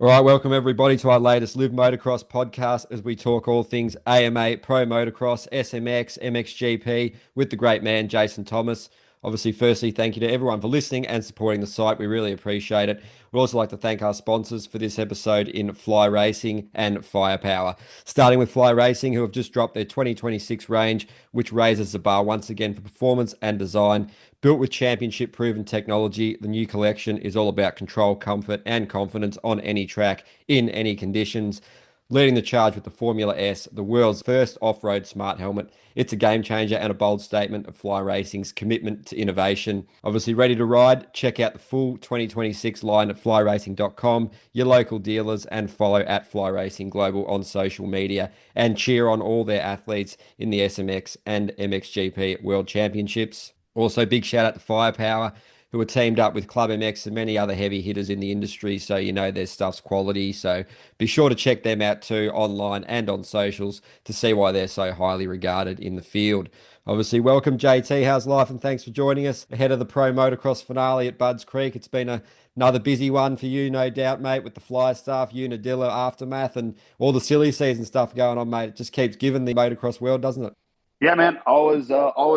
All right, welcome everybody to our latest Live Motocross podcast as we talk all things AMA, Pro Motocross, SMX, MXGP with the great man Jason Thomas. Obviously, firstly, thank you to everyone for listening and supporting the site. We really appreciate it. We'd also like to thank our sponsors for this episode in Fly Racing and Firepower. Starting with Fly Racing, who have just dropped their 2026 range, which raises the bar once again for performance and design. Built with championship proven technology, the new collection is all about control, comfort, and confidence on any track, in any conditions. Leading the charge with the Formula S, the world's first off road smart helmet. It's a game changer and a bold statement of Fly Racing's commitment to innovation. Obviously, ready to ride? Check out the full 2026 line at flyracing.com, your local dealers, and follow at Fly Racing Global on social media. And cheer on all their athletes in the SMX and MXGP World Championships. Also, big shout out to Firepower, who are teamed up with Club MX and many other heavy hitters in the industry. So, you know, their stuff's quality. So, be sure to check them out too online and on socials to see why they're so highly regarded in the field. Obviously, welcome, JT. How's life? And thanks for joining us ahead of the Pro Motocross finale at Budds Creek. It's been another busy one for you, no doubt, mate, with the fly stuff, Unadilla aftermath, and all the silly season stuff going on, mate. It just keeps giving the motocross world, doesn't it? Yeah, man, all is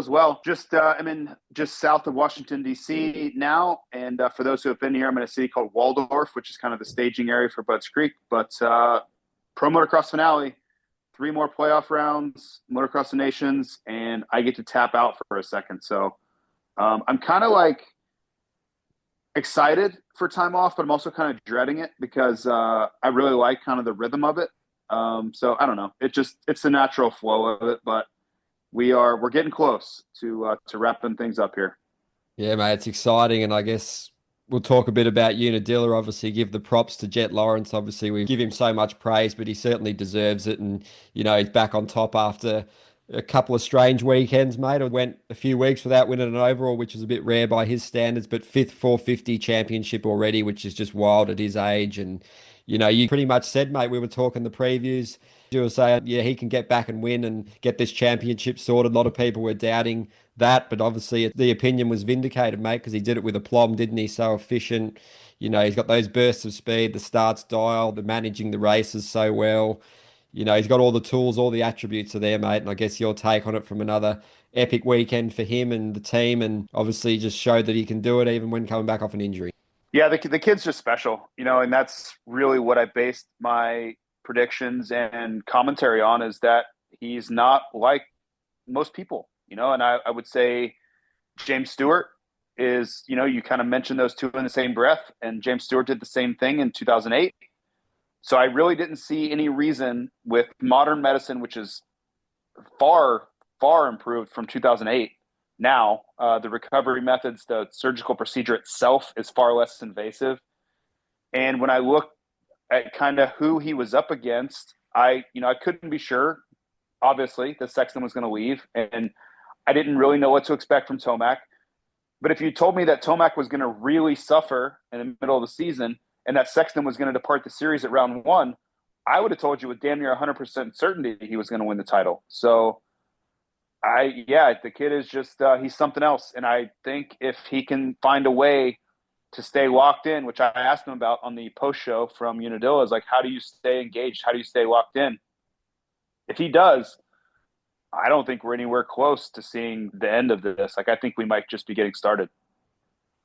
well. I'm in just south of Washington D.C. now, and for those who have been here, I'm in a city called Waldorf, which is kind of the staging area for Budds Creek. But Pro Motocross finale, 3 more playoff rounds, Motocross of Nations, and I get to tap out for a second. So I'm kind of like excited for time off, but I'm also kind of dreading it because I really like kind of the rhythm of it. So I don't know. It's the natural flow of it, but we're getting close to wrapping things up here. Yeah, mate, it's exciting, and I guess we'll talk a bit about Unadilla. Obviously, give the props to Jet Lawrence. Obviously, we give him so much praise, but he certainly deserves it. And you know, he's back on top after a couple of strange weekends, mate. I went a few weeks without winning an overall, which is a bit rare by his standards, but fifth 450 championship already, which is just wild at his age. And you know, you pretty much said, mate, we were talking the previews. You were saying, yeah, he can get back and win and get this championship sorted. A lot of people were doubting that, but obviously the opinion was vindicated, mate, because he did it with aplomb, didn't he? So efficient. You know, he's got those bursts of speed, the starts dial, the managing the races so well. You know, he's got all the tools, all the attributes are there, mate. And I guess your take on it from another epic weekend for him and the team, and obviously just showed that he can do it even when coming back off an injury. Yeah, the kid's just special, and that's really what I based my predictions and commentary on, is that he's not like most people, and I would say James Stewart is, you kind of mentioned those two in the same breath, and James Stewart did the same thing in 2008. So I really didn't see any reason with modern medicine, which is far, far improved from 2008. Now, the recovery methods, the surgical procedure itself is far less invasive. And when I look at kind of who he was up against, I couldn't be sure. Obviously, that Sexton was going to leave, and I didn't really know what to expect from Tomac. But if you told me that Tomac was going to really suffer in the middle of the season and that Sexton was going to depart the series at round 1, I would have told you with damn near 100% certainty he was going to win the title. So, the kid is just he's something else. And I think if he can find a way to stay locked in, which I asked him about on the post show from Unadilla, is like, how do you stay engaged? How do you stay locked in? If he does, I don't think we're anywhere close to seeing the end of this. Like, I think we might just be getting started.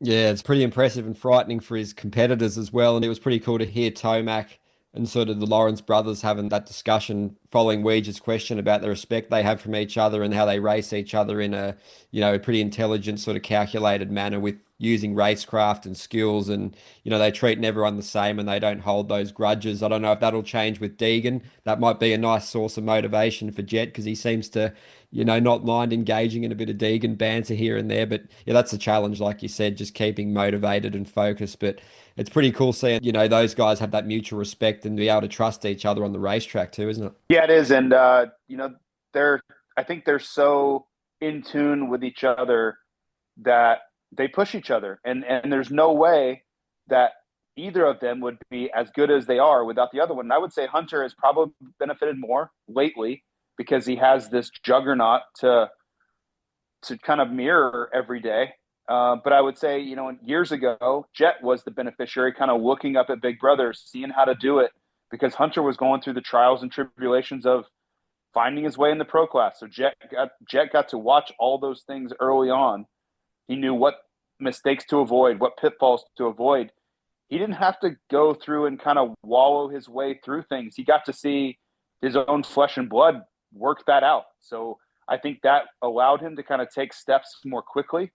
Yeah, it's pretty impressive and frightening for his competitors as well. And it was pretty cool to hear Tomac and sort of the Lawrence brothers having that discussion following Weege's question about the respect they have from each other and how they race each other in a pretty intelligent, sort of calculated manner with using racecraft and skills. And, they're treating everyone the same and they don't hold those grudges. I don't know if that'll change with Deegan. That might be a nice source of motivation for Jet because he seems to, not mind engaging in a bit of Deegan banter here and there. But yeah, that's a challenge, like you said, just keeping motivated and focused. But it's pretty cool seeing, those guys have that mutual respect and be able to trust each other on the racetrack too, isn't it? Yeah, it is. And, I think they're so in tune with each other that they push each other. And there's no way that either of them would be as good as they are without the other one. And I would say Hunter has probably benefited more lately because he has this juggernaut to kind of mirror every day. But I would say, years ago, Jet was the beneficiary, kind of looking up at Big Brother, seeing how to do it, because Hunter was going through the trials and tribulations of finding his way in the pro class. So Jet got to watch all those things early on. He knew what mistakes to avoid, what pitfalls to avoid. He didn't have to go through and kind of wallow his way through things. He got to see his own flesh and blood work that out. So I think that allowed him to kind of take steps more quickly.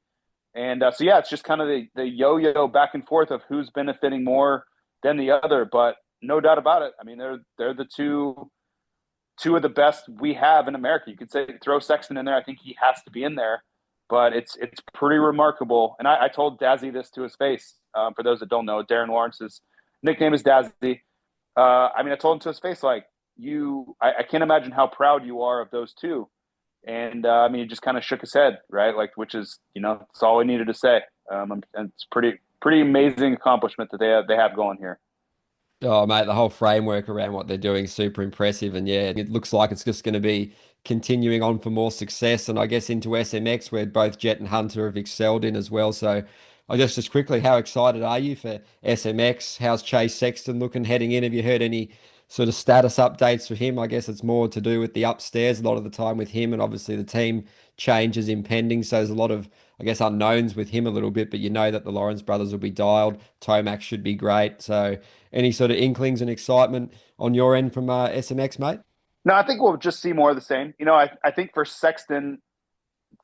And so, yeah, it's just kind of the yo-yo back and forth of who's benefiting more than the other. But no doubt about it. I mean, they're the two of the best we have in America. You could say throw Sexton in there. I think he has to be in there. But it's pretty remarkable. And I told Dazzy this to his face. For those that don't know, Darren Lawrence's nickname is Dazzy. I told him to his face, like, I can't imagine how proud you are of those two. And he just kind of shook his head, right? Like, which is, that's all I needed to say. And it's pretty amazing accomplishment that they have going here. Oh, mate, the whole framework around what they're doing is super impressive. And yeah, it looks like it's just going to be continuing on for more success. And I guess into SMX, where both Jet and Hunter have excelled in as well. So I guess just quickly, how excited are you for SMX? How's Chase Sexton looking heading in? Have you heard any sort of status updates for him? I guess it's more to do with the upstairs a lot of the time with him. And obviously the team changes impending. So there's a lot of, I guess, unknowns with him a little bit. But you know that the Lawrence brothers will be dialed. Tomac should be great. So any sort of inklings and excitement on your end from SMX, mate? No, I think we'll just see more of the same. I think for Sexton,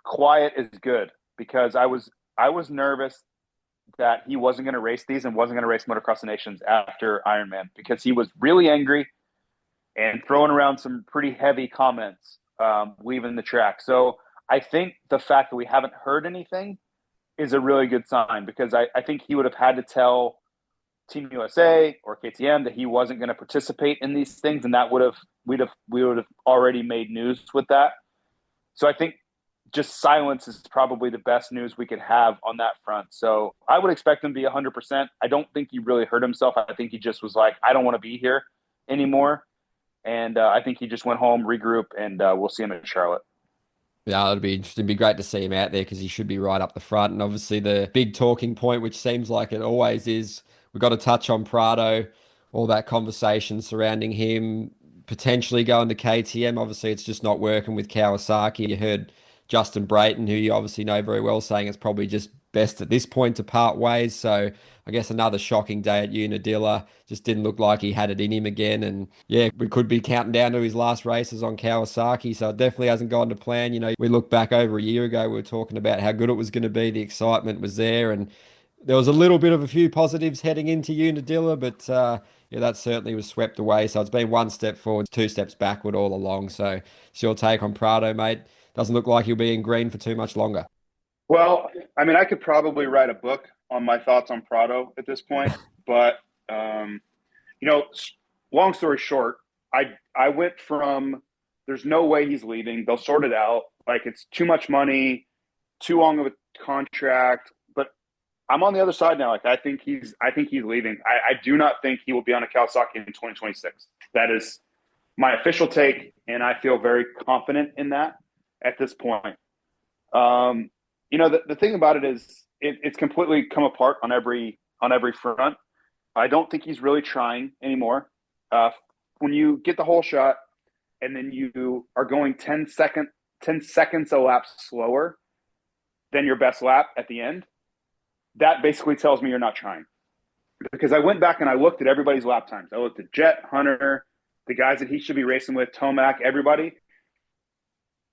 quiet is good, because I was nervous that he wasn't going to race these and wasn't going to race Motocross of Nations after Ironman, because he was really angry and throwing around some pretty heavy comments leaving the track. So I think the fact that we haven't heard anything is a really good sign, because I think he would have had to tell Team USA or KTM that he wasn't going to participate in these things, and that we would have already made news with that. So I think just silence is probably the best news we could have on that front. So I would expect him to be 100%. I don't think he really hurt himself. I think he just was like, I don't want to be here anymore. And I think he just went home, regroup, and we'll see him in Charlotte. Yeah, it'd be interesting. It'd be great to see him out there because he should be right up the front. And obviously, the big talking point, which seems like it always is, we've got to touch on Prado, all that conversation surrounding him potentially going to KTM. Obviously, it's just not working with Kawasaki. You heard Justin Brayton, who you obviously know very well, saying it's probably just best at this point to part ways. So I guess another shocking day at Unadilla. Just didn't look like he had it in him again. And yeah, we could be counting down to his last races on Kawasaki. So it definitely hasn't gone to plan. We look back over a year ago, we were talking about how good it was going to be. The excitement was there. And there was a little bit of a few positives heading into Unadilla, but yeah, that certainly was swept away. So it's been one step forward, two steps backward all along. So it's your take on Prado, mate. Doesn't look like he'll be in green for too much longer. Well, I could probably write a book on my thoughts on Prado at this point, but you know, long story short, I went from there's no way he's leaving. They'll sort it out. Like, it's too much money, too long of a contract. But I'm on the other side now. Like, I think he's leaving. I do not think he will be on a Kawasaki in 2026. That is my official take, and I feel very confident in that at this point. The thing about it is it's completely come apart on every front. I don't think he's really trying anymore. When you get the whole shot and then you are going 10 seconds a lap slower than your best lap at the end, that basically tells me you're not trying. Because I went back and I looked at everybody's lap times. I looked at Jet, Hunter, the guys that he should be racing with, Tomac, everybody.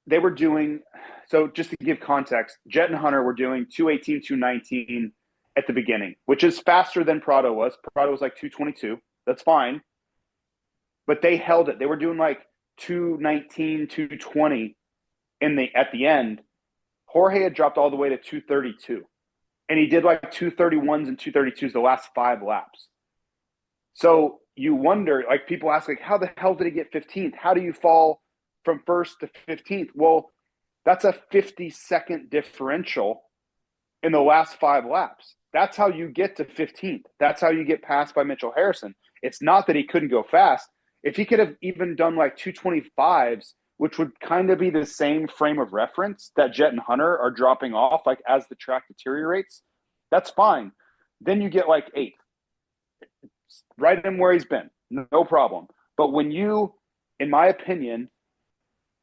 They were doing, so just to give context, Jet and Hunter were doing 218, 219 at the beginning, which is faster than Prado was. Prado was like 222. That's fine. But they held it. They were doing like 219, 220 at the end. Jorge had dropped all the way to 232. And he did like 231s and 232s the last 5 laps. So you wonder, like, people ask, like, how the hell did he get 15th? How do you fall from first to 15th? Well, that's a 50-second differential in the last 5 laps. That's how you get to 15th. That's how you get passed by Mitchell Harrison. It's not that he couldn't go fast. If he could have even done like 225s which would kind of be the same frame of reference that Jet and Hunter are dropping off, like as the track deteriorates, that's fine. Then you get like eighth, right in where he's been, no problem. But when you, in my opinion,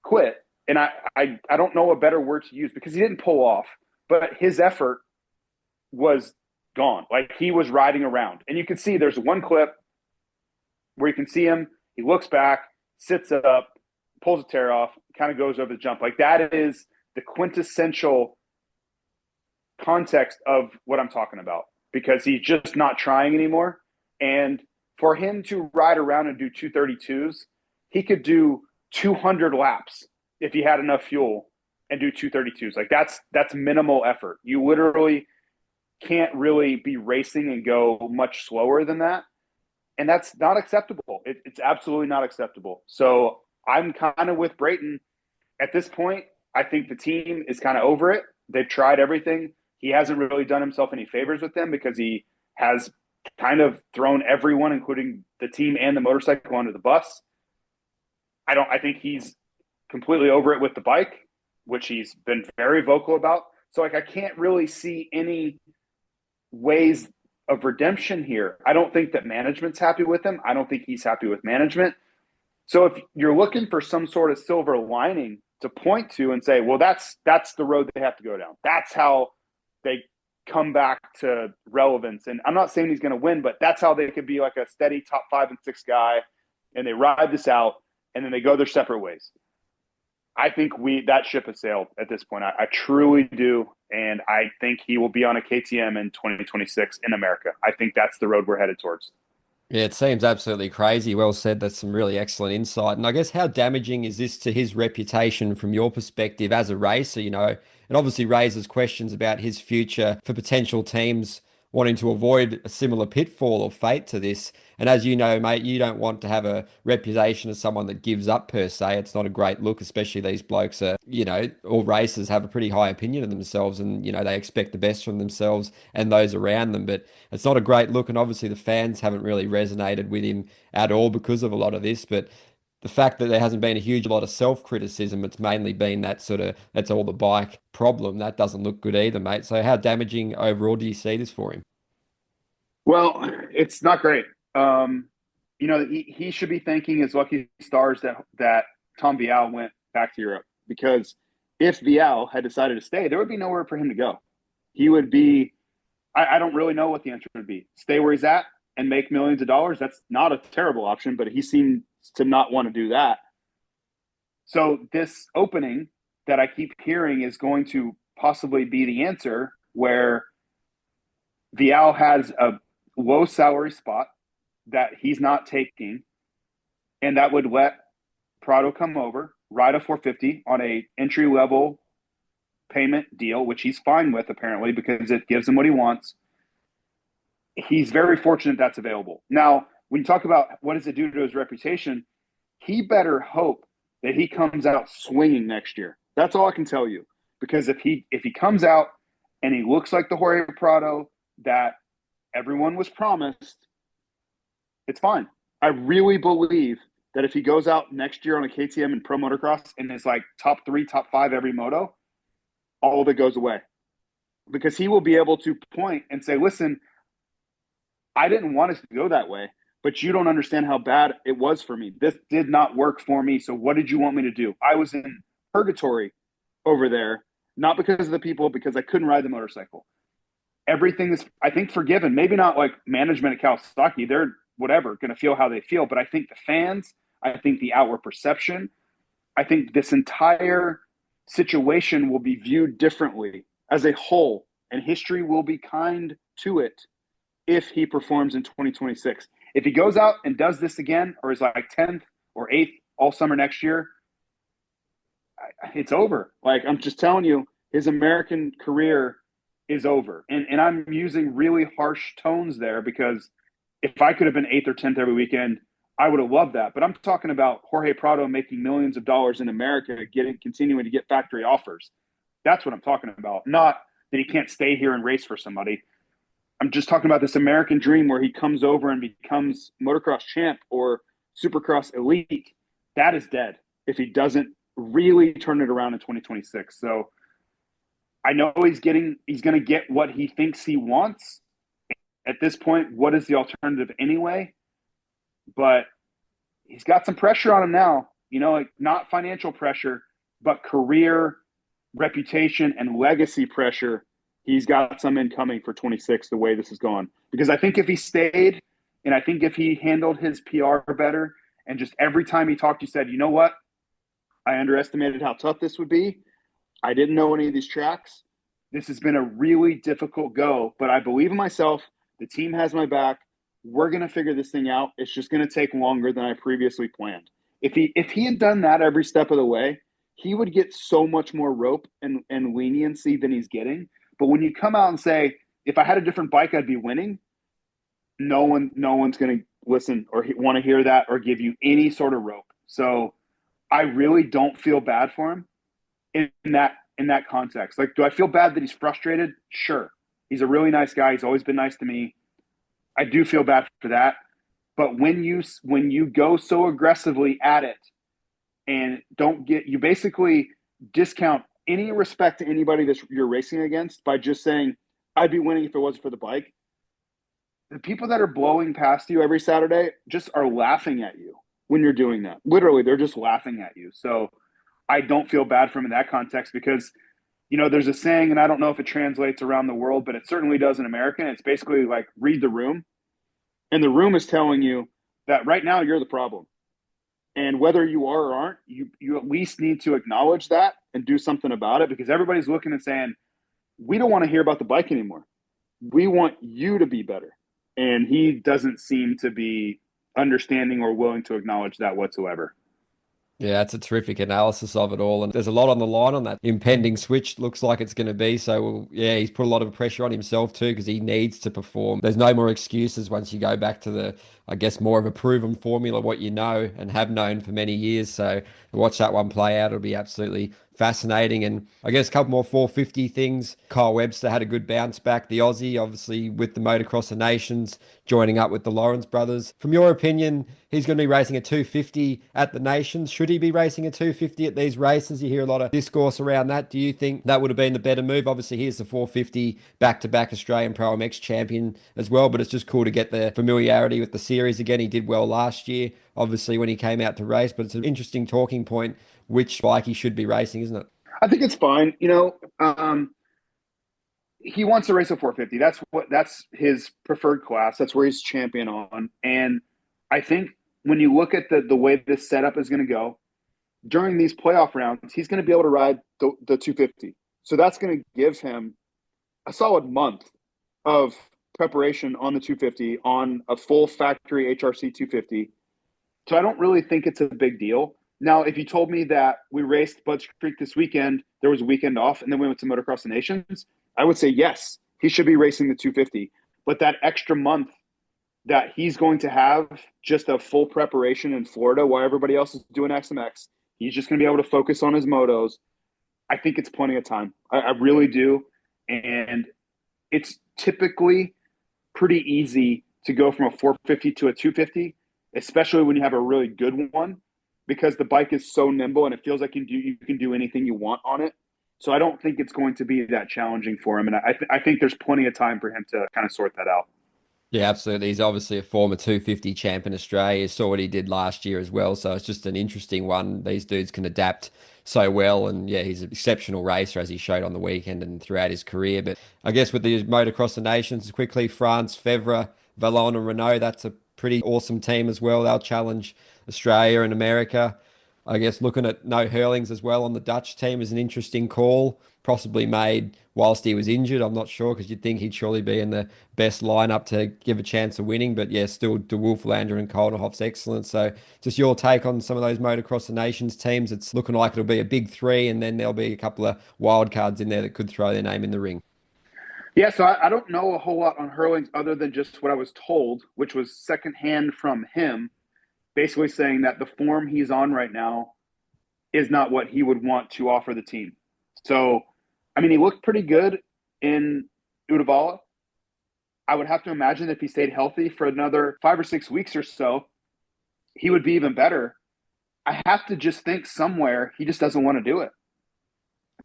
quit, and I don't know a better word to use because he didn't pull off, but his effort was gone. Like he was riding around. And you can see there's one clip where you can see him, he looks back, sits up, pulls a tear off, kind of goes over the jump. Like that is the quintessential context of what I'm talking about because he's just not trying anymore. And for him to ride around and do 232s, he could do 200 laps if he had enough fuel and do 232s. Like that's minimal effort. You literally can't really be racing and go much slower than that. And that's not acceptable. It's absolutely not acceptable. So I'm kind of with Brayton at this point. I think the team is kind of over it. They've tried everything. He hasn't really done himself any favors with them because he has kind of thrown everyone, including the team and the motorcycle, under the bus. I think he's completely over it with the bike, which he's been very vocal about. So like I can't really see any ways of redemption here. I don't think that management's happy with him. I don't think he's happy with management. So if you're looking for some sort of silver lining to point to and say, well, that's the road they have to go down. That's how they come back to relevance. And I'm not saying he's going to win, but that's how they could be like a steady top 5 and 6 guy, and they ride this out, and then they go their separate ways. I think that ship has sailed at this point. I truly do, and I think he will be on a KTM in 2026 in America. I think that's the road we're headed towards. Yeah, it seems absolutely crazy. Well said. That's some really excellent insight. And I guess how damaging is this to his reputation from your perspective as a racer? It obviously raises questions about his future for potential teams wanting to avoid a similar pitfall or fate to this. And as you know, mate, you don't want to have a reputation as someone that gives up per se. It's not a great look, especially these blokes are, all racers have a pretty high opinion of themselves and, they expect the best from themselves and those around them. But it's not a great look. And obviously the fans haven't really resonated with him at all because of a lot of this. But the fact that there hasn't been a huge lot of self-criticism, it's mainly been that's all the bike problem. That doesn't look good either, mate. So how damaging overall do you see this for him? Well, it's not great. He should be thanking his lucky stars that Tom Vial went back to Europe, because if Vial had decided to stay, there would be nowhere for him to go. He would be, I don't really know what the answer would be. Stay where he's at and make millions of dollars. That's not a terrible option, but he seemed to not want to do that. So this opening that I keep hearing is going to possibly be the answer, where Vial has a low salary spot that he's not taking, and that would let Prado come over, ride a 450 on a entry level payment deal, which he's fine with apparently because it gives him what he wants. He's very fortunate that's available. Now, when you talk about what does it do to his reputation, he better hope that he comes out swinging next year. That's all I can tell you. Because if he comes out and he looks like the Jorge Prado that everyone was promised, it's fine. I really believe that if he goes out next year on a KTM and Pro Motocross and is like top 3, top 5 every moto, all of it goes away. Because he will be able to point and say, listen, I didn't want us to go that way, but you don't understand how bad it was for me. This did not work for me. So what did you want me to do? I was in purgatory over there, not because of the people, because I couldn't ride the motorcycle. Everything is, I think, forgiven. Maybe not like management at Kawasaki. They're whatever, going to feel how they feel. But I think the fans, I think the outward perception, I think this entire situation will be viewed differently as a whole, and history will be kind to it if he performs in 2026. If he goes out and does this again, or is like 10th or 8th all summer next year, it's over. Like, I'm just telling you, his American career is over. And I'm using really harsh tones there because if I could have been 8th or 10th every weekend, I would have loved that. But I'm talking about Jorge Prado making millions of dollars in America, continuing to get factory offers. That's what I'm talking about. Not that he can't stay here and race for somebody. I'm just talking about this American dream where he comes over and becomes motocross champ or supercross elite. That is dead if he doesn't really turn it around in 2026. So I know he's going to get what he thinks he wants. At this point, what is the alternative anyway? But he's got some pressure on him now, like not financial pressure, but career, reputation, and legacy pressure. He's got some incoming for 26 the way this is going. Because I think if he stayed, and I think if he handled his PR better, and just every time he talked, he said, you know what? I underestimated how tough this would be. I didn't know any of these tracks. This has been a really difficult go, but I believe in myself. The team has my back. We're going to figure this thing out. It's just going to take longer than I previously planned. If he had done that every step of the way, he would get so much more rope and leniency than he's getting. But when you come out and say, if I had a different bike, I'd be winning, no one's going to listen or want to hear that or give you any sort of rope. So I really don't feel bad for him in that context. Like, do I feel bad that he's frustrated? Sure. He's a really nice guy. He's always been nice to me. I do feel bad for that. But when you go so aggressively at it and you basically discount any respect to anybody that you're racing against by just saying, I'd be winning if it wasn't for the bike. The people that are blowing past you every Saturday just are laughing at you when you're doing that. Literally, they're just laughing at you. So I don't feel bad for him in that context because, there's a saying, and I don't know if it translates around the world, but it certainly does in American. It's basically like, read the room. And the room is telling you that right now you're the problem. And whether you are or aren't, you at least need to acknowledge that and do something about it because everybody's looking and saying, we don't want to hear about the bike anymore. We want you to be better. And he doesn't seem to be understanding or willing to acknowledge that whatsoever. Yeah, that's a terrific analysis of it all. And there's a lot on the line on that impending switch, looks like it's going to be. So, well, yeah, he's put a lot of pressure on himself too because he needs to perform. There's no more excuses once you go back to I guess, more of a proven formula, what you know and have known for many years. So, watch that one play out. It'll be absolutely fascinating. And I guess a couple more 450 things. Kyle Webster had a good bounce back. The Aussie, obviously, with the Motocross of Nations, joining up with the Lawrence brothers. From your opinion, he's going to be racing a 250 at the Nations. Should he be racing a 250 at these races? You hear a lot of discourse around that. Do you think that would have been the better move? Obviously, here's the 450 back-to-back Australian Pro MX champion as well, but it's just cool to get the familiarity with the series again. He did well last year, obviously, when he came out to race, but it's an interesting talking point which bike he should be racing, isn't it? I think it's fine. He wants to race a 450. That's his preferred class. That's where he's champion on. And I think when you look at the way this setup is going to go during these playoff rounds, he's going to be able to ride the 250. So that's going to give him a solid month of preparation on the 250 on a full factory HRC 250. So I don't really think it's a big deal. Now, if you told me that we raced Budds Creek this weekend, there was a weekend off, and then we went to Motocross of Nations, I would say yes, he should be racing the 250. But that extra month that he's going to have just a full preparation in Florida while everybody else is doing XMX, he's just going to be able to focus on his motos. I think it's plenty of time. I really do. And it's typically pretty easy to go from a 450 to a 250, especially when you have a really good one, because the bike is so nimble and it feels like you can do anything you want on it. So I don't think it's going to be that challenging for him. And I think there's plenty of time for him to kind of sort that out. Yeah, absolutely. He's obviously a former 250 champ in Australia. You saw what he did last year as well. So it's just an interesting one. These dudes can adapt so well. And yeah, he's an exceptional racer as he showed on the weekend and throughout his career. But I guess with the Motocross of Nations, quickly, France, Fevre, Vallon and Renault, that's a pretty awesome team as well. They'll challenge Australia and America. I guess looking at No Hurlings as well on the Dutch team is an interesting call, possibly made whilst he was injured. I'm not sure because you'd think he'd surely be in the best lineup to give a chance of winning. But yeah, still De Wolf, Lander and Koldenhoff's excellent. So just your take on some of those Motocross of Nations teams. It's looking like it'll be a big three and then there'll be a couple of wild cards in there that could throw their name in the ring. Yeah, so I don't know a whole lot on Hurlings other than just what I was told, which was secondhand from him, basically saying that the form he's on right now is not what he would want to offer the team. So, I mean, he looked pretty good in Uddevalla. I would have to imagine if he stayed healthy for another 5 or 6 weeks or so, he would be even better. I have to just think somewhere he just doesn't want to do it.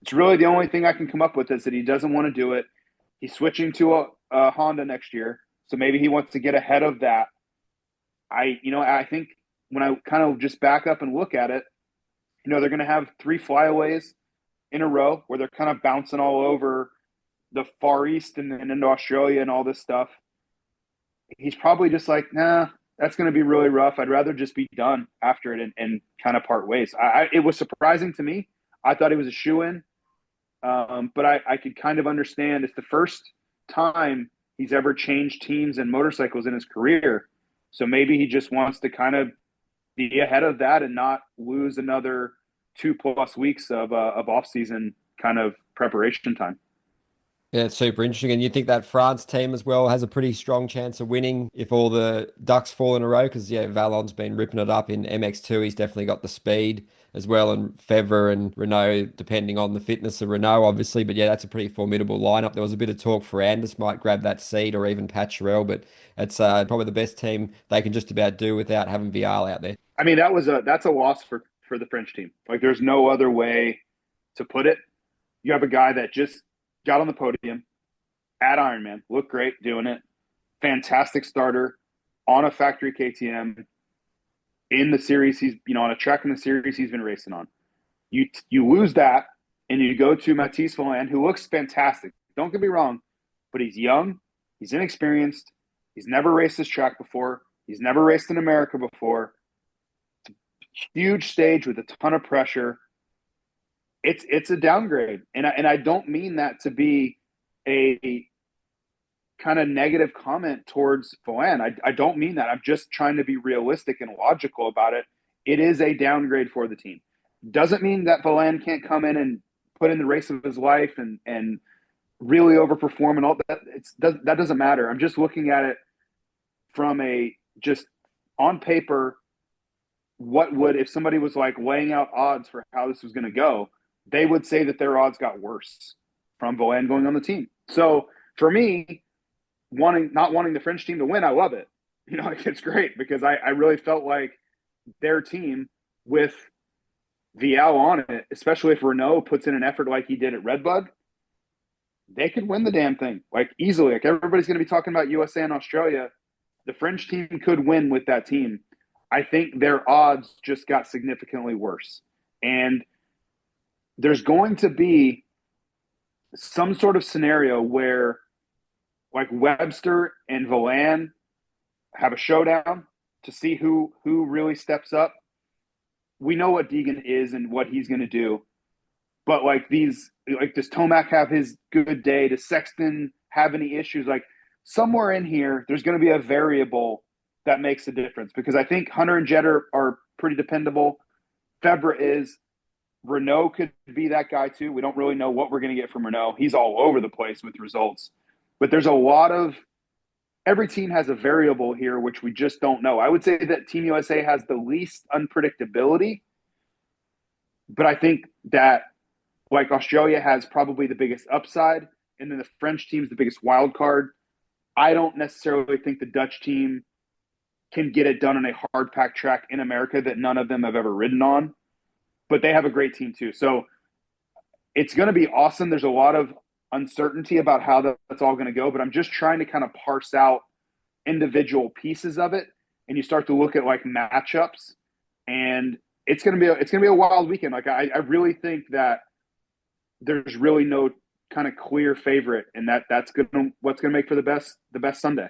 It's really the only thing I can come up with is that he doesn't want to do it. He's switching to a Honda next year, so maybe he wants to get ahead of that. I think when I kind of just back up and look at it, they're going to have three flyaways in a row where they're kind of bouncing all over the Far East and into Australia and all this stuff. He's probably just like, nah, that's going to be really rough. I'd rather just be done after it and kind of part ways. It was surprising to me. I thought he was a shoe-in, but I could kind of understand. It's the first time he's ever changed teams and motorcycles in his career. So maybe he just wants to kind of be ahead of that and not lose another 2+ weeks of off-season kind of preparation time. Yeah, it's super interesting. And you think that France team as well has a pretty strong chance of winning if all the ducks fall in a row? Because, yeah, Valon's been ripping it up in MX2. He's definitely got the speed as well. And Fevre and Renault, depending on the fitness of Renault, obviously. But, yeah, that's a pretty formidable lineup. There was a bit of talk for Anders might grab that seat or even Paturel. But it's probably the best team they can just about do without having Vial out there. I mean, that's a loss for the French team. Like, there's no other way to put it. You have a guy that just got on the podium at Ironman, looked great doing it. Fantastic starter on a factory KTM in the series. He's on a track in the series he's been racing on. You lose that and you go to Mathieu Vaillant, who looks fantastic. Don't get me wrong, but he's young, he's inexperienced, he's never raced this track before, he's never raced in America before. It's a huge stage with a ton of pressure. It's a downgrade, and I don't mean that to be a kind of negative comment towards Vaillant. I don't mean that. I'm just trying to be realistic and logical about it. It is a downgrade for the team. Doesn't mean that Vaillant can't come in and put in the race of his life and really overperform and all that. That doesn't matter. I'm just looking at it from a just on paper. What would, if somebody was like laying out odds for how this was going to go, they would say that their odds got worse from Vaillant going on the team. So for me, not wanting the French team to win, I love it. It's great because I really felt like their team with Vial on it, especially if Renault puts in an effort like he did at Redbug, they could win the damn thing like easily. Like everybody's going to be talking about USA and Australia. The French team could win with that team. I think their odds just got significantly worse. And there's going to be some sort of scenario where like Webster and Vaillant have a showdown to see who really steps up. We know what Deegan is and what he's going to do. But does Tomac have his good day? Does Sexton have any issues? Like somewhere in here, there's going to be a variable that makes a difference because I think Hunter and Jett are pretty dependable. Febvre is. Renault could be that guy too. We don't really know what we're going to get from Renault. He's all over the place with results. But there's a lot of – every team has a variable here, which we just don't know. I would say that Team USA has the least unpredictability. But I think that like Australia has probably the biggest upside, and then the French team's the biggest wild card. I don't necessarily think the Dutch team can get it done on a hard-packed track in America that none of them have ever ridden on. But they have a great team too. So it's going to be awesome. There's a lot of uncertainty about how that's all going to go, but I'm just trying to kind of parse out individual pieces of it. And you start to look at like matchups, and it's going to be a wild weekend. Like I really think that there's really no kind of clear favorite, and that's what's going to make for the best Sunday.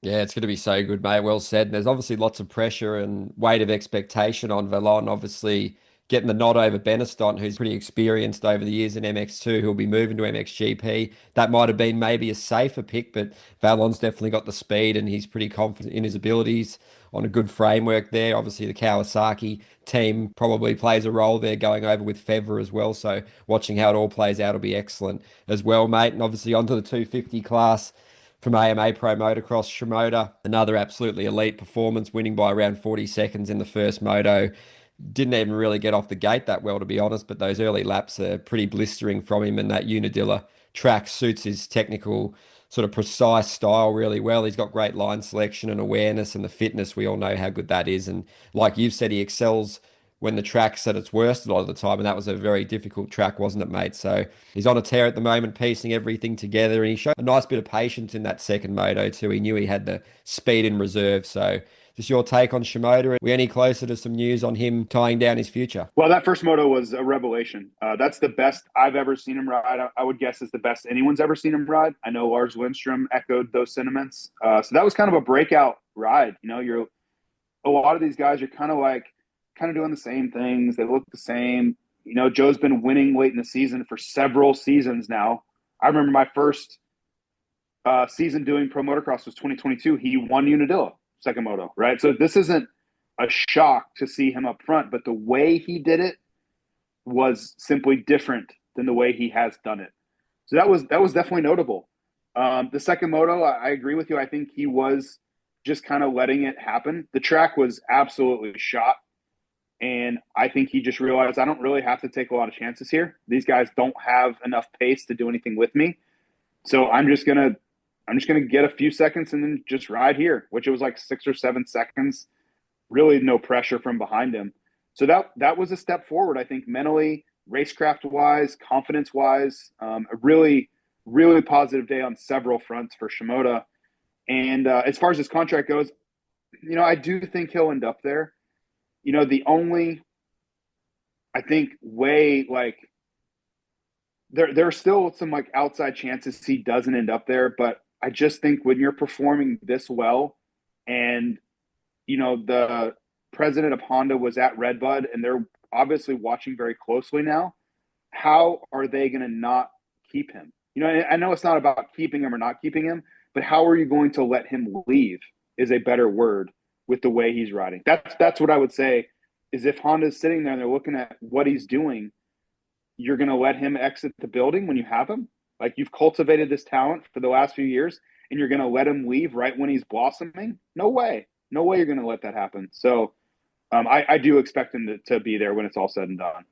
Yeah, it's going to be so good, mate. Well said. And there's obviously lots of pressure and weight of expectation on Vaillant, obviously getting the nod over Benistant, who's pretty experienced over the years in MX2, who'll be moving to MXGP. That might have been maybe a safer pick, but Valon's definitely got the speed and he's pretty confident in his abilities on a good framework there. Obviously, the Kawasaki team probably plays a role there going over with Fevre as well. So watching how it all plays out will be excellent as well, mate. And obviously onto the 250 class from AMA Pro Motocross, Shimoda, another absolutely elite performance, winning by around 40 seconds in the first moto. Didn't even really get off the gate that well, to be honest, but those early laps are pretty blistering from him, and that Unadilla track suits his technical, sort of precise style really well. He's got great line selection and awareness, and the fitness, we all know how good that is. And like you've said, he excels when the track's at its worst a lot of the time, and that was a very difficult track, wasn't it, mate? So he's on a tear at the moment, piecing everything together, and he showed a nice bit of patience in that second moto too. He knew he had the speed in reserve. So just your take on Shimoda? Are we any closer to some news on him tying down his future? Well, that first moto was a revelation. That's the best I've ever seen him ride. I would guess is the best anyone's ever seen him ride. I know Lars Lindstrom echoed those sentiments. So that was kind of a breakout ride. You're a lot of these guys are kind of doing the same things. They look the same. Joe's been winning late in the season for several seasons now. I remember my first season doing Pro Motocross was 2022. He won Unadilla second moto, right? So this isn't a shock to see him up front, but the way he did it was simply different than the way he has done it. So that was definitely notable. The second moto, I agree with you. I think he was just kind of letting it happen. The track was absolutely shot. And I think he just realized I don't really have to take a lot of chances here. These guys don't have enough pace to do anything with me. So I'm just gonna get a few seconds and then just ride here, which it was like 6 or 7 seconds. Really no pressure from behind him. So that was a step forward, I think, mentally, racecraft wise, confidence wise. A really, really positive day on several fronts for Shimoda. And as far as his contract goes, I do think he'll end up there. The only, I think, way, like, there are still some like outside chances he doesn't end up there, but I just think when you're performing this well, and the president of Honda was at Redbud, and they're obviously watching very closely now, how are they going to not keep him? I know it's not about keeping him or not keeping him, but how are you going to let him leave is a better word with the way he's riding. That's what I would say, is if Honda's sitting there and they're looking at what he's doing, you're going to let him exit the building when you have him? Like, you've cultivated this talent for the last few years, and you're going to let him leave right when he's blossoming? No way. No way you're going to let that happen. So I do expect him to be there when it's all said and done.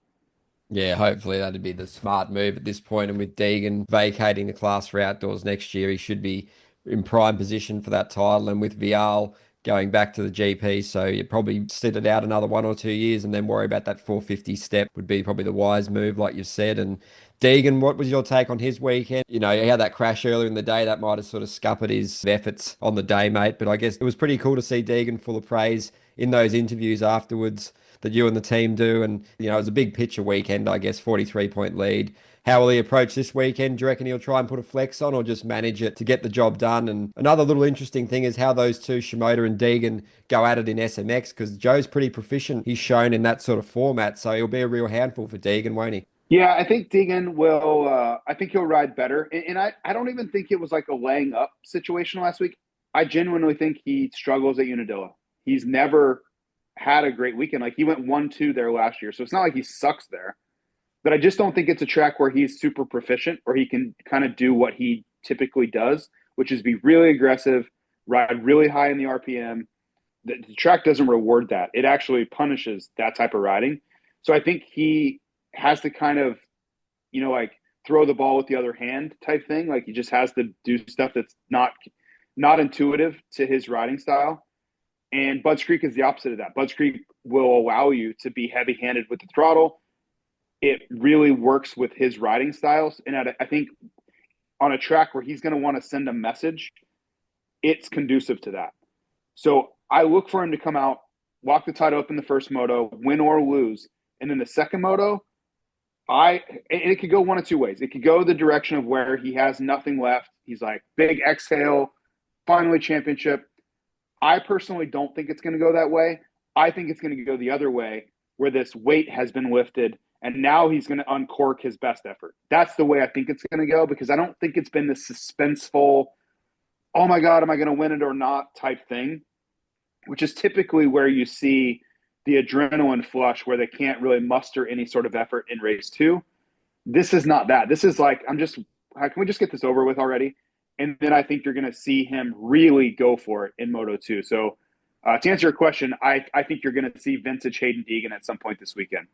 Yeah, hopefully that'd be the smart move at this point. And with Deegan vacating the class for outdoors next year, he should be in prime position for that title. And with Vial going back to the GP, so you probably sit it out another 1 or 2 years and then worry about that 450 step would be probably the wise move, like you said. And Deegan, what was your take on his weekend? He had that crash earlier in the day that might have sort of scuppered his efforts on the day, mate. But I guess it was pretty cool to see Deegan full of praise in those interviews afterwards that you and the team do. And, it was a big picture weekend, I guess, 43-point lead. How will he approach this weekend? Do you reckon he'll try and put a flex on or just manage it to get the job done? And another little interesting thing is how those two, Shimoda and Deegan, go at it in SMX, because Joe's pretty proficient. He's shown in that sort of format. So he'll be a real handful for Deegan, won't he? Yeah, I think Deegan will I think he'll ride better. And I don't even think it was like a laying up situation last week. I genuinely think he struggles at Unadilla. He's never had a great weekend. Like, he went 1-2 there last year. So it's not like he sucks there. But I just don't think it's a track where he's super proficient, or he can kind of do what he typically does, which is be really aggressive, ride really high in the RPM. The track doesn't reward that. It actually punishes that type of riding. So I think he has to kind of, like, throw the ball with the other hand type thing. Like, he just has to do stuff that's not intuitive to his riding style. And Budds Creek is the opposite of that. Budds Creek will allow you to be heavy-handed with the throttle. It really works with his riding styles. And I think on a track where he's going to want to send a message, it's conducive to that. So I look for him to come out, walk the title up in the first moto, win or lose. And then the second moto, it could go one of two ways. It could go the direction of where he has nothing left. He's like, big exhale, finally championship. I personally don't think it's going to go that way. I think it's going to go the other way, where this weight has been lifted and now he's going to uncork his best effort. That's the way I think it's going to go, because I don't think it's been this suspenseful, oh my God, am I going to win it or not type thing, which is typically where you see the adrenaline flush, where they can't really muster any sort of effort in race 2. This is not that. This is like, can we just get this over with already? And then I think you're going to see him really go for it in Moto 2. So to answer your question, I think you're going to see vintage Hayden Deegan at some point this weekend.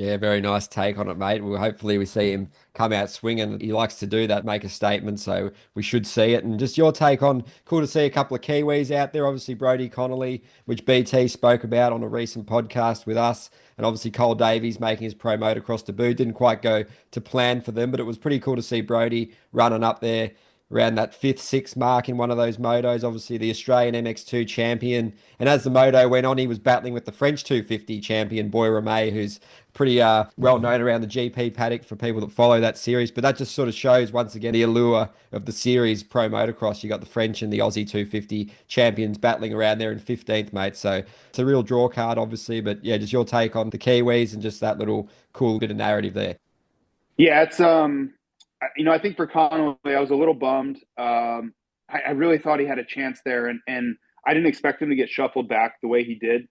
Yeah, very nice take on it, mate. Well, hopefully we see him come out swinging. He likes to do that, make a statement, so we should see it. And just your take on, cool to see a couple of Kiwis out there. Obviously, Brody Connolly, which BT spoke about on a recent podcast with us, and obviously Cole Davies making his pro motocross debut. Didn't quite go to plan for them, but it was pretty cool to see Brody running up there around that fifth, sixth mark in one of those motos. Obviously, the Australian MX2 champion. And as the moto went on, he was battling with the French 250 champion, Boy Ramey, who's pretty well known around the GP paddock for people that follow that series. But that just sort of shows, once again, the allure of the series Pro Motocross. You got the French and the Aussie 250 champions battling around there in 15th, mate. So it's a real draw card, obviously. But yeah, just your take on the Kiwis and just that little cool bit of narrative there. Yeah, it's I think for Conway, I was a little bummed. I really thought he had a chance there, and I didn't expect him to get shuffled back the way he did.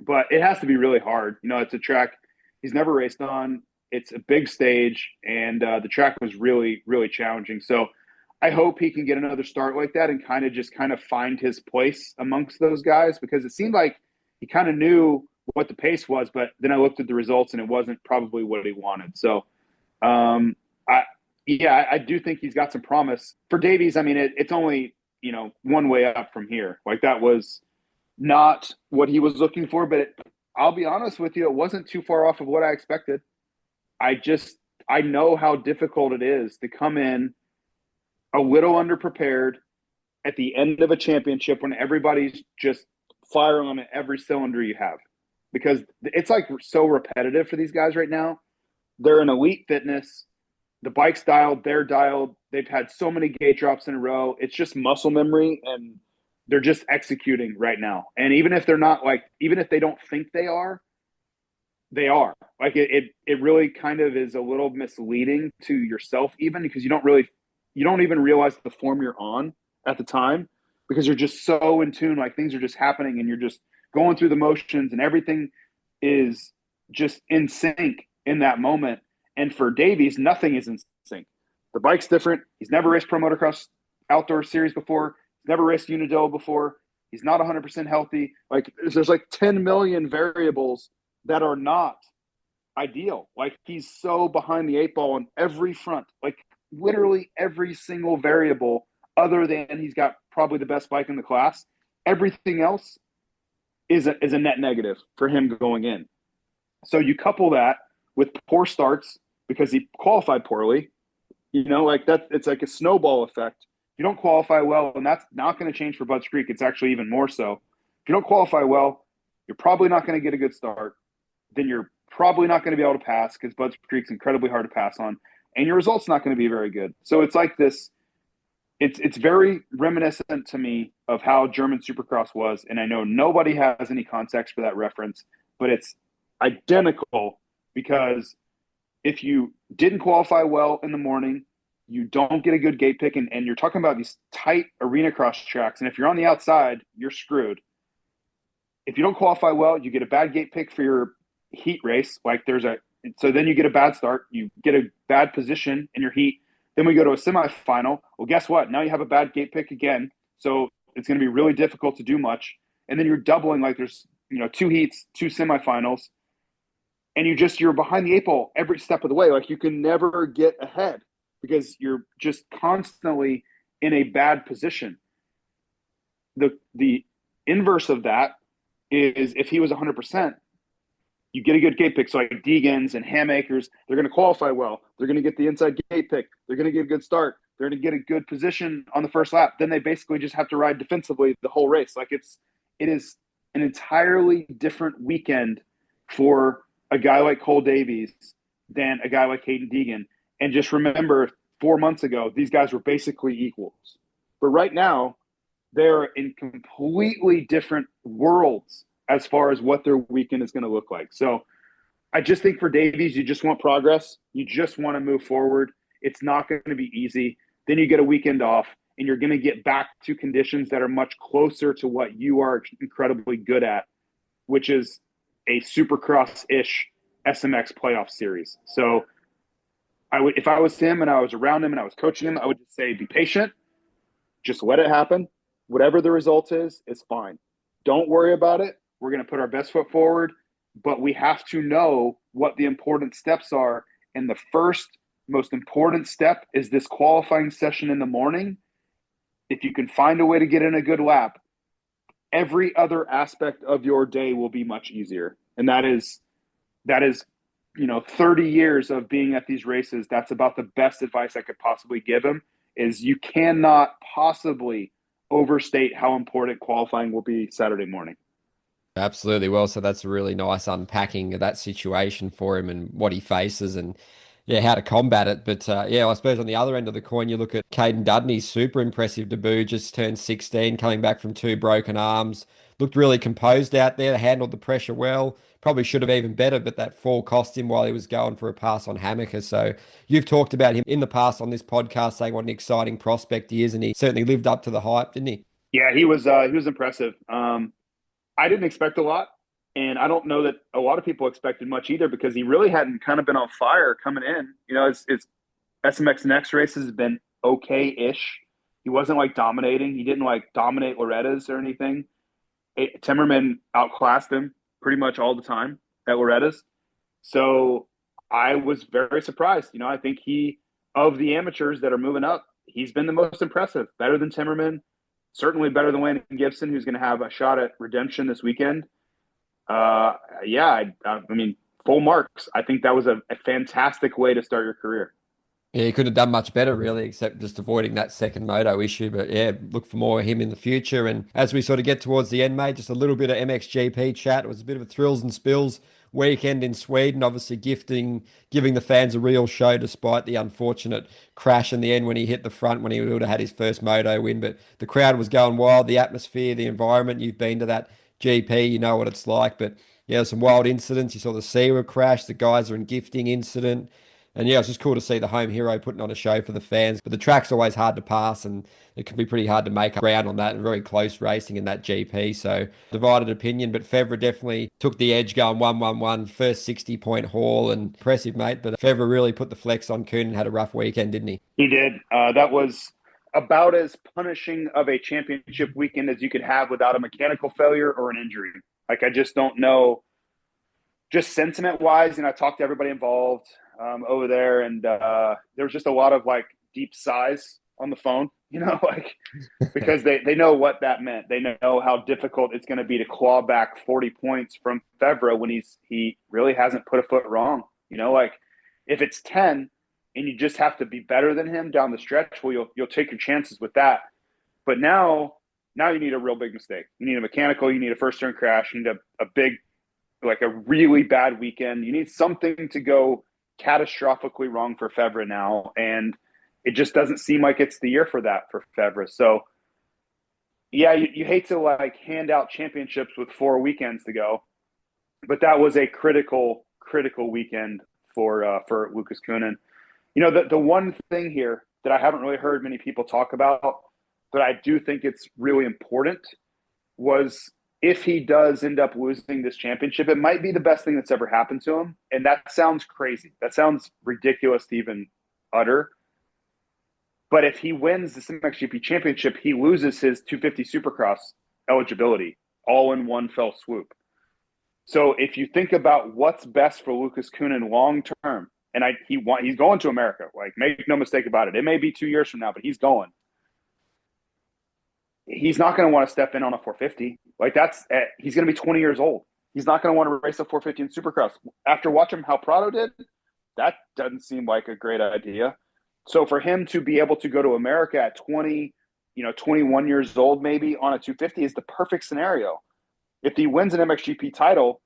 But it has to be really hard. It's a track he's never raced on. It's a big stage, and the track was really, really challenging. So I hope he can get another start like that and kind of find his place amongst those guys, because it seemed like he kind of knew what the pace was, but then I looked at the results and it wasn't probably what he wanted. So I do think he's got some promise. For Davies, I mean, it's only, one way up from here. Like, that was not what he was looking for, but I'll be honest with you, it wasn't too far off of what I expected. I know how difficult it is to come in a little underprepared at the end of a championship when everybody's just firing on every cylinder you have, because it's like so repetitive for these guys right now. They're in elite fitness. The bike's dialed, they're dialed. They've had so many gate drops in a row. It's just muscle memory, and they're just executing right now. And even if they're not, even if they don't think they are, they are. Like, it really kind of is a little misleading to yourself, even, because you don't even realize the form you're on at the time, because you're just so in tune. Like, things are just happening and you're just going through the motions and everything is just in sync in that moment. And for Davies, nothing is in sync. The bike's different. He's never raced Pro Motocross Outdoor Series before. He's never raced Unadilla before. He's not 100% healthy. Like, there's like 10 million variables that are not ideal. Like, he's so behind the eight ball on every front. Like, literally every single variable, other than he's got probably the best bike in the class. Everything else is a net negative for him going in. So you couple that with poor starts because he qualified poorly, like that, it's like a snowball effect. If you don't qualify well, and that's not going to change for Butts Creek, it's actually even more so. If you don't qualify well, you're probably not going to get a good start. Then you're probably not going to be able to pass, because Butts Creek's incredibly hard to pass on, and your result's not going to be very good. So it's like this. It's very reminiscent to me of how German Supercross was, and I know nobody has any context for that reference, but it's identical, because if you didn't qualify well in the morning, you don't get a good gate pick, and you're talking about these tight arena cross tracks, and if you're on the outside, you're screwed. If you don't qualify well, you get a bad gate pick for your heat race. So then you get a bad start, you get a bad position in your heat. Then we go to a semifinal. Well, guess what? Now you have a bad gate pick again. So it's going to be really difficult to do much. And then you're doubling, like, there's, 2 heats, 2 semifinals. And you're behind the eight ball every step of the way. Like, you can never get ahead because you're just constantly in a bad position. The inverse of that is, if he was 100%, you get a good gate pick. So like Deegan's and Hamakers, they're going to qualify well. They're going to get the inside gate pick. They're going to get a good start. They're going to get a good position on the first lap. Then they basically just have to ride defensively the whole race. Like, it is an entirely different weekend for a guy like Cole Davies than a guy like Hayden Deegan. And just remember, 4 months ago, these guys were basically equals. But right now, they're in completely different worlds as far as what their weekend is going to look like. So I just think for Davies, you just want progress. You just want to move forward. It's not going to be easy. Then you get a weekend off, and you're going to get back to conditions that are much closer to what you are incredibly good at, which is a Supercross-ish SMX playoff series. So if I was him and I was around him and I was coaching him, I would just say, be patient. Just let it happen. Whatever the result is, it's fine. Don't worry about it. We're going to put our best foot forward. but we have to know what the important steps are. And the first most important step is this qualifying session in the morning. If you can find a way to get in a good lap, every other aspect of your day will be much easier. And that is 30 years of being at these races. That's about the best advice I could possibly give him, is you cannot possibly overstate how important qualifying will be Saturday morning. Absolutely. Well, so that's a really nice unpacking of that situation for him and what he faces and yeah, how to combat it. But yeah, I suppose on the other end of the coin, you look at Caden Dudney's super impressive debut, just turned 16, coming back from two broken arms. Looked really composed out there, handled the pressure well. Probably should have even better, but that fall cost him while he was going for a pass on Hammaker. So you've talked about him in the past on this podcast, saying what an exciting prospect he is, and he certainly lived up to the hype, didn't he? Yeah, he was impressive. I didn't expect a lot, and I don't know that a lot of people expected much either, because he really hadn't kind of been on fire coming in. It's SMX Next races has been okay-ish. He wasn't like dominating. He didn't like dominate Loretta's or anything. Timmerman outclassed him pretty much all the time at Loretta's. So I was very surprised. I think of the amateurs that are moving up, he's been the most impressive, better than Timmerman, certainly better than Landon Gibson, who's going to have a shot at redemption this weekend. Yeah, I mean, full marks. I think that was a fantastic way to start your career. Yeah, he couldn't have done much better, really, except just avoiding that second moto issue. But yeah, look for more of him in the future. And as we sort of get towards the end, mate, just a little bit of MXGP chat. It was a bit of a thrills and spills weekend in Sweden, obviously giving the fans a real show despite the unfortunate crash in the end when he hit the front when he would have had his first moto win. But the crowd was going wild, the atmosphere, the environment. You've been to that GP, you know what it's like. But yeah, some wild incidents. You saw the Sierra crash, the Geyser and Gifting incident. And yeah, it's just cool to see the home hero putting on a show for the fans. But the track's always hard to pass, and it can be pretty hard to make up ground on that, and very close racing in that GP. So divided opinion, but Fevra definitely took the edge going 1-1-1, first 60-point haul, and impressive, mate. But Fevra really put the flex on Kuhn and had a rough weekend, didn't he? He did. That was about as punishing of a championship weekend as you could have without a mechanical failure or an injury. Like, I just don't know, just sentiment wise. I talked to everybody involved over there, and there was just a lot of like deep sighs on the phone, like, because they know what that meant. They know how difficult it's going to be to claw back 40 points from Fevra when he really hasn't put a foot wrong. Like, if it's 10 and you just have to be better than him down the stretch, well, you'll take your chances with that. But now you need a real big mistake. You need a mechanical, you need a first turn crash, you need a big, like a really bad weekend. You need something to go catastrophically wrong for Fevra now. And it just doesn't seem like it's the year for that for Fevra. So yeah, you hate to like hand out championships with 4 weekends to go, but that was a critical weekend for Lucas Kuhnen. The one thing here that I haven't really heard many people talk about, but I do think it's really important, was if he does end up losing this championship, it might be the best thing that's ever happened to him. And that sounds crazy. That sounds ridiculous to even utter. But if he wins the MXGP championship, he loses his 250 Supercross eligibility all in one fell swoop. So if you think about what's best for Lucas Kuhnen long term, and he's going to America. Like, make no mistake about it. It may be 2 years from now, but he's going. He's not going to want to step in on a 450. Like, he's going to be 20 years old. He's not going to want to race a 450 in Supercross. After watching how Prado did, that doesn't seem like a great idea. So for him to be able to go to America at 21 years old, maybe on a 250 is the perfect scenario. If he wins an MXGP title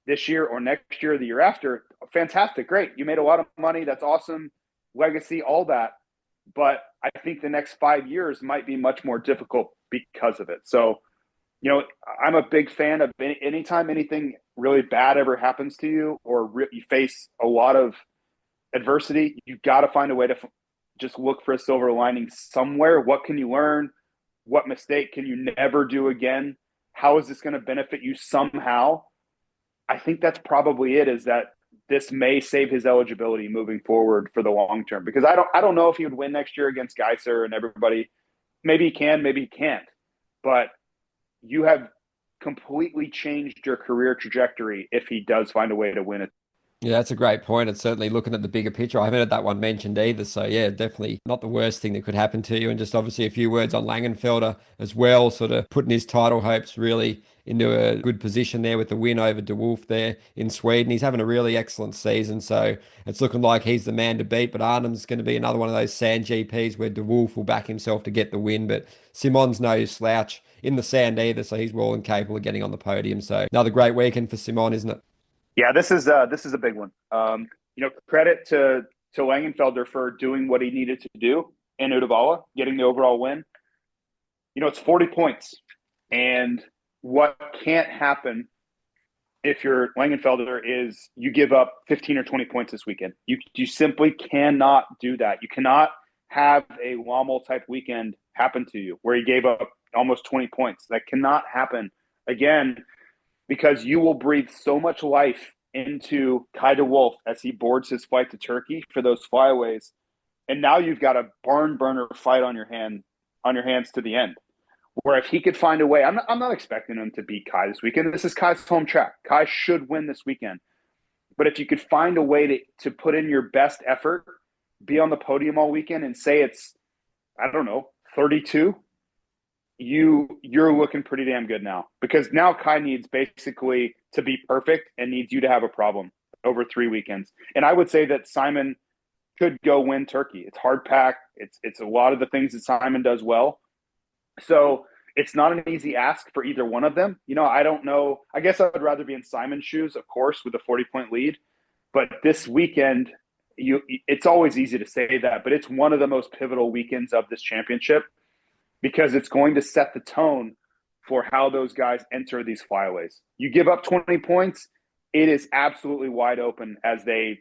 this year or next year or the year after, fantastic, great. You made a lot of money. That's awesome. Legacy, all that. But I think the next 5 years might be much more difficult because of it. So, I'm a big fan of anytime anything really bad ever happens to you, or you face a lot of adversity, you've got to find a way to just look for a silver lining somewhere. What can you learn? What mistake can you never do again? How is this going to benefit you somehow? I think that's probably it, is that this may save his eligibility moving forward for the long term, because I don't know if he would win next year against Geiser and everybody. Maybe he can, maybe he can't. But you have completely changed your career trajectory if he does find a way to win it. Yeah, that's a great point. It's certainly looking at the bigger picture. I haven't heard that one mentioned either. So yeah, definitely not the worst thing that could happen to you. And just obviously a few words on Langenfelder as well, sort of putting his title hopes really into a good position there with the win over De Wolf there in Sweden. He's having a really excellent season. So it's looking like he's the man to beat. But Arnhem's going to be another one of those sand GPs where De Wolf will back himself to get the win. But Simon's no slouch in the sand either. So he's well and capable of getting on the podium. So another great weekend for Simon, isn't it? Yeah, this is a big one. Credit to Langenfelder for doing what he needed to do in Uddevalla, getting the overall win. It's 40 points, and what can't happen if you're Langenfelder is you give up 15 or 20 points this weekend. You simply cannot do that. You cannot have a Lommel type weekend happen to you where he gave up almost 20 points. That cannot happen again, because you will breathe so much life into Kai de Wolf as he boards his flight to Turkey for those flyaways. And now you've got a barn burner fight on your hands to the end. Where if he could find a way, I'm not expecting him to beat Kai this weekend. This is Kai's home track. Kai should win this weekend. But if you could find a way to put in your best effort, be on the podium all weekend and say it's, I don't know, 32, you're looking pretty damn good now, because now Kai needs basically to be perfect and needs you to have a problem over 3 weekends. And I would say that Simon could go win Turkey. It's hard packed. It's a lot of the things that Simon does well. So it's not an easy ask for either one of them. I don't know. I guess I would rather be in Simon's shoes, of course, with a 40-point lead. But this weekend, it's always easy to say that, but it's one of the most pivotal weekends of this championship, because it's going to set the tone for how those guys enter these flyaways. You give up 20 points, it is absolutely wide open as they,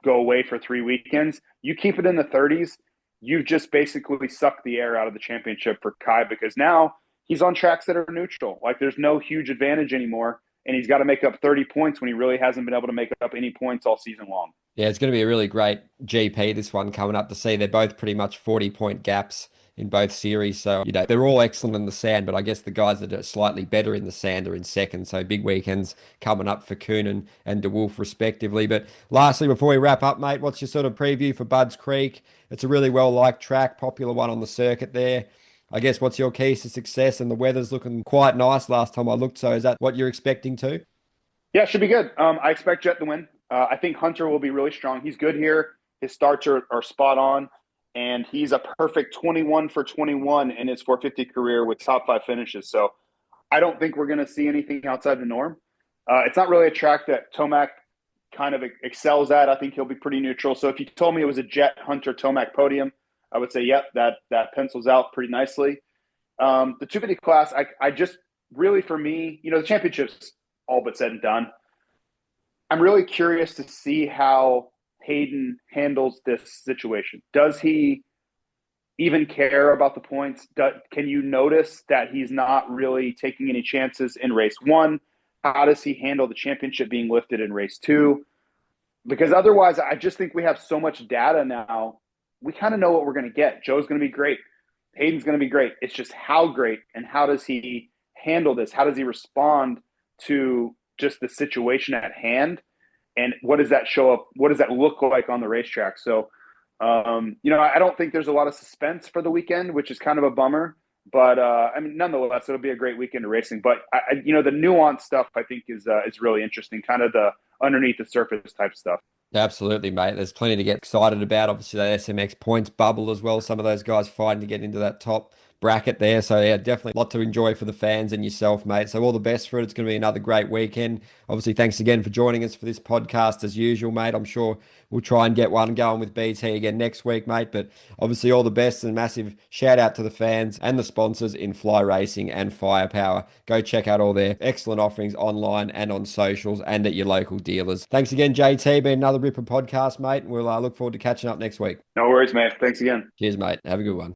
go away for 3 weekends. You keep it in the 30s, you've just basically sucked the air out of the championship for Kai, because now he's on tracks that are neutral. Like, there's no huge advantage anymore, and he's got to make up 30 points when he really hasn't been able to make up any points all season long. Yeah, it's going to be a really great GP, this one coming up to see. They're both pretty much 40-point gaps in both series. So, they're all excellent in the sand, but I guess the guys that are slightly better in the sand are in second. So big weekends coming up for Kuhn and De Wolf respectively. But lastly, before we wrap up, mate, what's your sort of preview for Budds Creek? It's a really well-liked track, popular one on the circuit there. I guess what's your keys to success? And the weather's looking quite nice last time I looked. So is that what you're expecting too? Yeah, it should be good. I expect Jet to win. I think Hunter will be really strong. He's good here. His starts are spot on. And he's a perfect 21 for 21 in his 450 career with top 5 finishes. So I don't think we're going to see anything outside the norm. It's not really a track that Tomac kind of excels at. I think he'll be pretty neutral. So if you told me it was a Jet, Hunter, Tomac podium, I would say, yep, that pencils out pretty nicely. The 250 class, I just really, for me, the championship's all but said and done. I'm really curious to see how Hayden handles this situation. Does he even care about the points? Can you notice that he's not really taking any chances in race 1? How does he handle the championship being lifted in race 2? Because otherwise, I just think we have so much data now. We kind of know what we're going to get. Joe's going to be great. Hayden's going to be great. It's just how great, and how does he handle this? How does he respond to just the situation at hand? And what does that show up? What does that look like on the racetrack? So, I don't think there's a lot of suspense for the weekend, which is kind of a bummer. But nonetheless, it'll be a great weekend of racing. But the nuanced stuff I think is really interesting, kind of the underneath the surface type stuff. Absolutely, mate. There's plenty to get excited about. Obviously, that SMX points bubble as well. Some of those guys fighting to get into that top bracket there. So, yeah, definitely a lot to enjoy for the fans and yourself, mate. So, all the best for it. It's going to be another great weekend. Obviously, thanks again for joining us for this podcast as usual, mate. I'm sure we'll try and get one going with BT again next week, mate. But obviously, all the best, and massive shout out to the fans and the sponsors in Fly Racing and Firepower. Go check out all their excellent offerings online and on socials and at your local dealers. Thanks again, JT. Been another Ripper podcast, mate. We'll look forward to catching up next week. No worries, mate. Thanks again. Cheers, mate. Have a good one.